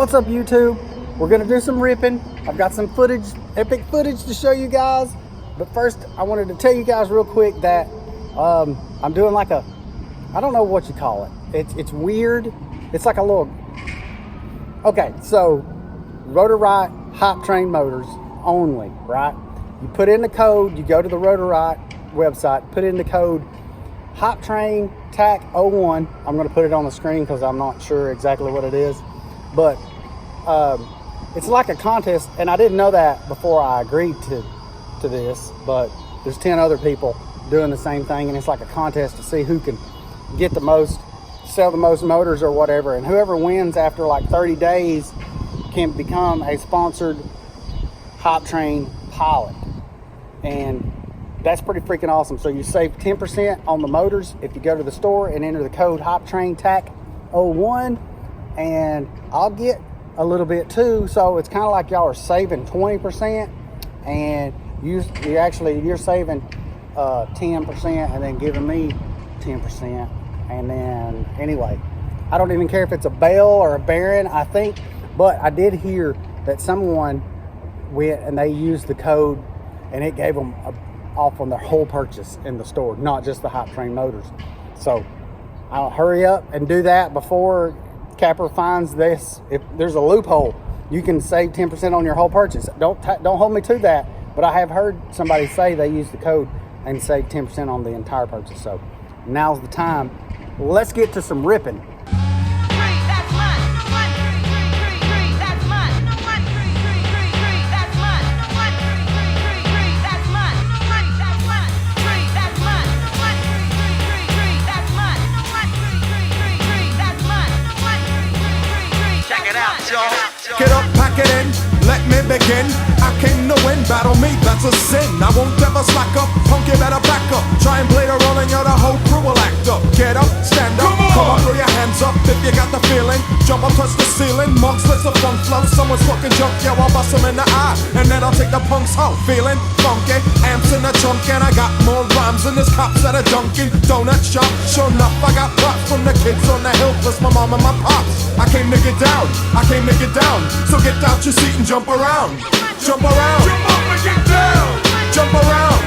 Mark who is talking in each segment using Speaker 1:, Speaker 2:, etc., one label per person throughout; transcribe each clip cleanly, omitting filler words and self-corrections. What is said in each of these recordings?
Speaker 1: What's up, YouTube? We're gonna do some ripping. I've got some footage, epic footage to show you guys. But first, I wanted to tell you guys real quick that I'm doing like a, I don't know what you call it. It's weird. It's like a little, okay, so Rotor Right Hypetrain motors only, right? You put in the code, you go to the Rotor Right website, put in the code Hypetrain TAC 01. I'm gonna put it on the screen because I'm not sure exactly what it is. But it's like a contest, and I didn't know that before I agreed to this, but there's 10 other people doing the same thing, and it's like a contest to see who can get the most, sell the most motors or whatever, and whoever wins after like 30 days can become a sponsored Hypetrain pilot. And that's pretty freaking awesome. So you save 10% on the motors if you go to the store and enter the code Hypetrain TAC 01, and I'll get a little bit too. So it's kind of like y'all are saving 20%, and you're saving 10% and then giving me 10%. And then anyway, I don't even care if it's a Bell or a Baron, I think, but I did hear that someone went and they used the code and it gave them off on their whole purchase in the store, not just the Hypetrain motors. So I'll hurry up and do that before Capper finds this. If there's a loophole, you can save 10% on your whole purchase. Don't hold me to that, but I have heard somebody say they used the code and save 10% on the entire purchase. So now's the time. Let's get to some ripping.
Speaker 2: Get up, pack it in, let me begin. I came to win, battle me, that's a sin. I won't ever slack up, punk, you better back up. Try and play the role and you're the whole crew will act up. Get up, stand up, come on, throw your hands up if you got the feeling. Jump up, touch the ceiling, monks, let's a funk flow. Someone's fucking junk, yeah, I'll bust them in the eye. And then I'll take the punks out, feeling funky. Amps in the trunk and I got more rhymes than this cops at a Dunkin' Donut shop. Sure enough, I got props from the kids on the hill, plus my mom and my pops. I came to get down, I came to get down. So get out your seat and jump around. Jump around. Jump up and get down. Jump around.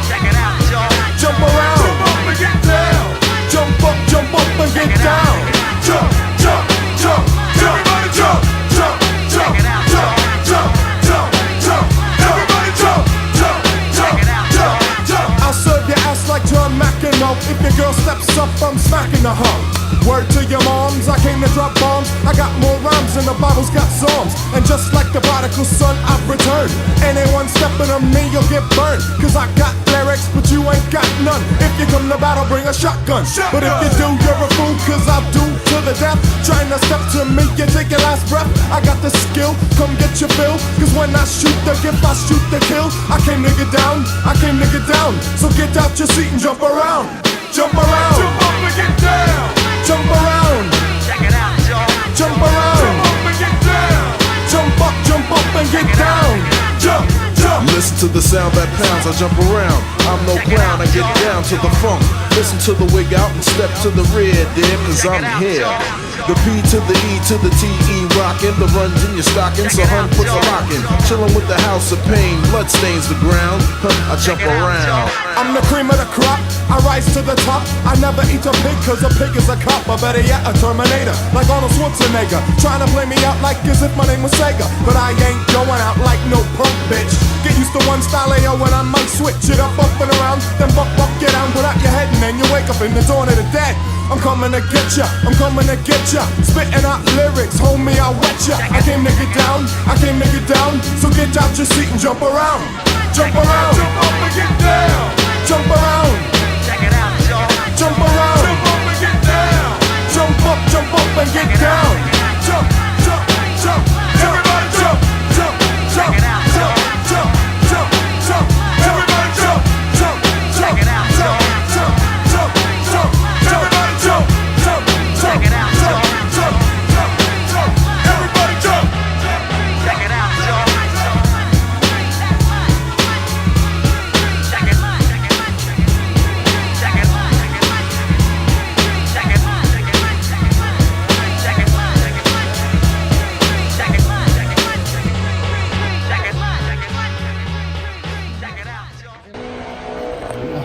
Speaker 2: Check it out, y'all. Jump around. Jump up and get down. Jump up and get down. Jump, jump, jump, jump. Everybody jump, jump, jump, jump, jump, jump, jump. Everybody jump, jump, jump, jump, jump. I'll serve your ass like John McEnroe. If your girl steps up, I'm smacking the hoe. Word to your moms, I came to drop bombs. I got more rhymes and the Bible's got psalms. And just like the prodigal son, I've returned. Anyone stepping on me, you'll get burned. Cause I got lyrics, but you ain't got none. If you come to battle, bring a shotgun. But if you do, you're a fool, cause I'll do to the death. Trying to step to me, you take your last breath. I got the skill, come get your fill. Cause when I shoot the gift, I shoot the kill. I came to get down, I came to get down. So get out your seat and jump around. Jump around. Jump up and get down. Jump around. Check it out, y'all. Jump around. Jump up and get down. Jump up and get down. Jump, jump.
Speaker 3: Listen to the sound that pounds, I jump around. I'm no clown, I get down to the funk. Listen to the wig out and step to the rear, dear, cause I'm here. The P to the E to the T-E rockin'. The runs in your stocking, so hun puts a lock in. Chillin' with the house of pain, blood stains the ground. I jump around.
Speaker 2: I'm the cream of the crop, I rise to the top. I never eat a pig cause a pig is a cop. Or better yet, a Terminator, like Arnold Schwarzenegger. Trying to play me out like as if my name was Sega. But I ain't going out like no punk bitch. Get used to one style AO when I might switch it up and around. Then buck, get down, put out your head and then you wake up in the dawn of the dead. I'm coming to get ya, I'm coming to get ya. Spitting out lyrics, homie, I'll wet ya. I came to get down, I came to get down. So get out your seat and jump around. Jump around, jump up and get down. Jump around. Check it out, y'all. Jump around. Jump up and get down. Jump up and get down. Jump, jump, jump, everybody jump, jump, jump, jump, jump, jump, jump, everybody jump, jump, jump, jump, jump, jump, jump, everybody jump, jump, jump, jump, jump, jump, everybody jump. Check it out, y'all. Check it.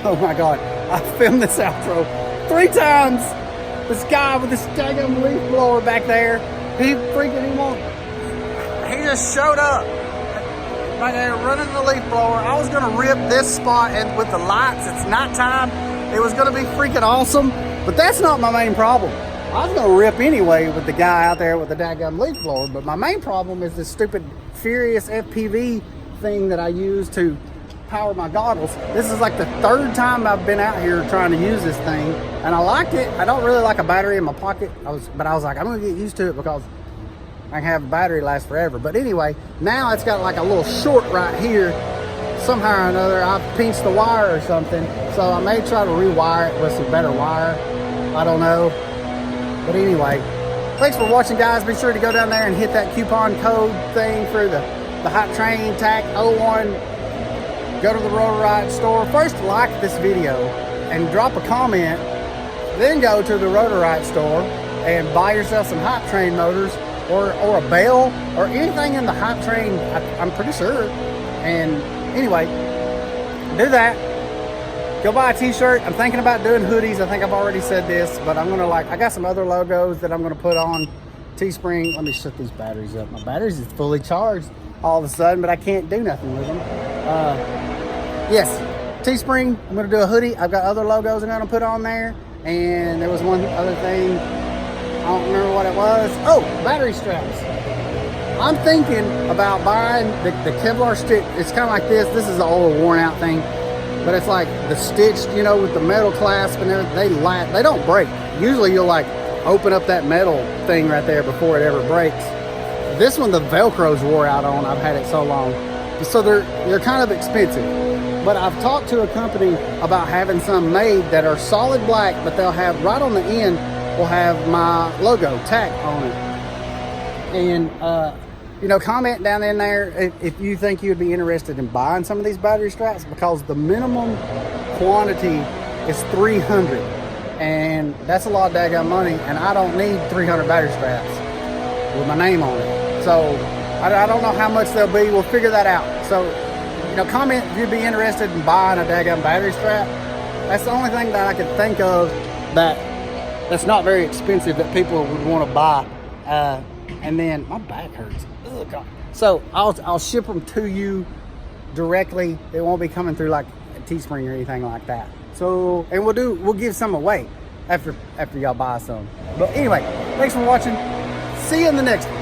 Speaker 1: Oh my God, I filmed this outro 3 times. This guy with this daggum leaf blower back there, he just showed up right there running the leaf blower. I was gonna rip this spot and with the lights, it's nighttime. It was gonna be freaking awesome, but that's not my main problem. I was gonna rip anyway with the guy out there with the daggum leaf blower, but my main problem is this stupid Furious FPV thing that I use to power my goggles. This is like the 3rd time I've been out here trying to use this thing, and I liked it. I don't really like a battery in my pocket. But I was like, I'm gonna get used to it because I can have a battery last forever. But anyway, now it's got like a little short right here. Somehow or another, I've pinched the wire or something. So I may try to rewire it with some better wire. I don't know. But anyway, thanks for watching, guys. Be sure to go down there and hit that coupon code thing for the Hypetrain TAC 01. Go to the Rotor Riot store. First, like this video and drop a comment. Then go to the Rotor Riot store and buy yourself some Hypetrain motors or a bell or anything in the Hypetrain. I'm pretty sure. And anyway, do that. Go buy a t-shirt. I'm thinking about doing hoodies. I think I've already said this, but I'm gonna I got some other logos that I'm gonna put on Teespring. Let me shut these batteries up. My batteries is fully charged all of a sudden, but I can't do nothing with them. Yes, Teespring, I'm gonna do a hoodie. I've got other logos I'm gonna put on there. And there was one other thing, I don't remember what it was. Oh, battery straps. I'm thinking about buying the Kevlar stick. It's kind of like this. This is an old worn out thing, but it's like the stitched, you know, with the metal clasp and everything. They don't break. Usually you'll like open up that metal thing right there before it ever breaks. This one, the Velcro's wore out on. I've had it so long. So they're kind of expensive. But I've talked to a company about having some made that are solid black, but they'll have, right on the end, will have my logo, TAC, on it. And, you know, comment down in there if you think you'd be interested in buying some of these battery straps, because the minimum quantity is 300. And that's a lot of daggone money, and I don't need 300 battery straps with my name on it. So I don't know how much they'll be. We'll figure that out. So, you know, comment if you'd be interested in buying a daggone battery strap. That's the only thing that I could think of that's not very expensive that people would want to buy. And then my back hurts. Oh God. So I'll ship them to you directly. It won't be coming through like a Teespring or anything like that. So, and we'll give some away after y'all buy some. But anyway, thanks for watching. See you in the next one.